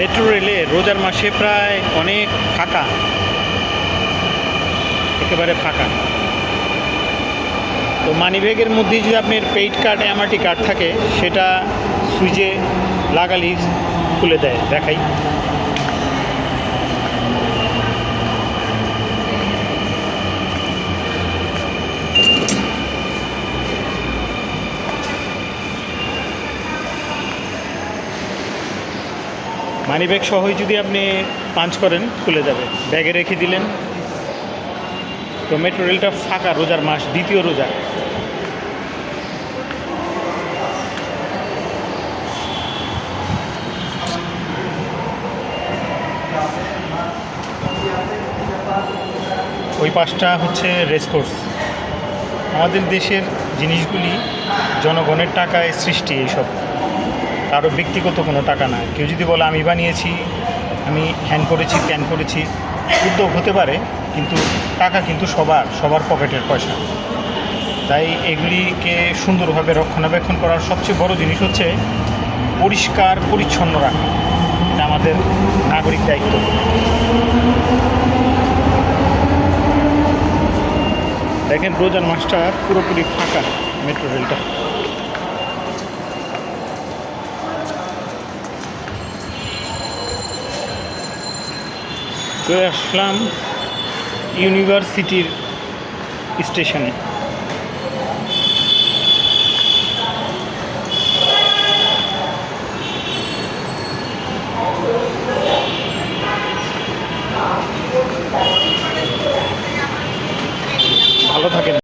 Metro রেলে রোজার মাসে প্রায় অনেক ফাঁকা, একেবারে ফাঁকা। তো মানিব্যাগের মধ্যে যদি আপনার পেইড কার্ড এমআরটি কার্ড থাকে, সেটা সুইচে লাগালেই খুলে দেয়। দেখাই, মানিব্যাগ সহই যদি আপনি পাঞ্চ করেন খুলে যাবে। ব্যাগে রেখে দিলেন। তো মেট্রো রেলটা ফাঁকা রোজার মাস, দ্বিতীয় রোজা। ওই পাশটা হচ্ছে রেসকোর্স। আমাদের দেশের জিনিসগুলি জনগণের টাকায় সৃষ্টি, এইসব কারো ব্যক্তিগত কোনো টাকা না। কেউ যদি বলে আমি বানিয়েছি, আমি হ্যান করেছি, ত্যান করেছি, উদ্যোগ হতে পারে, কিন্তু টাকা কিন্তু সবার পকেটের পয়সা। তাই এগুলিকে সুন্দরভাবে রক্ষণাবেক্ষণ করার সবচেয়ে বড় জিনিস হচ্ছে পরিষ্কার পরিচ্ছন্ন রাখা। এটা আমাদের নাগরিক দায়িত্ব। দেখেন রোজার মাসটা পুরোপুরি ফাঁকা মেট্রো রেলটা। চলে আসলাম ইউনিভার্সিটির স্টেশনে।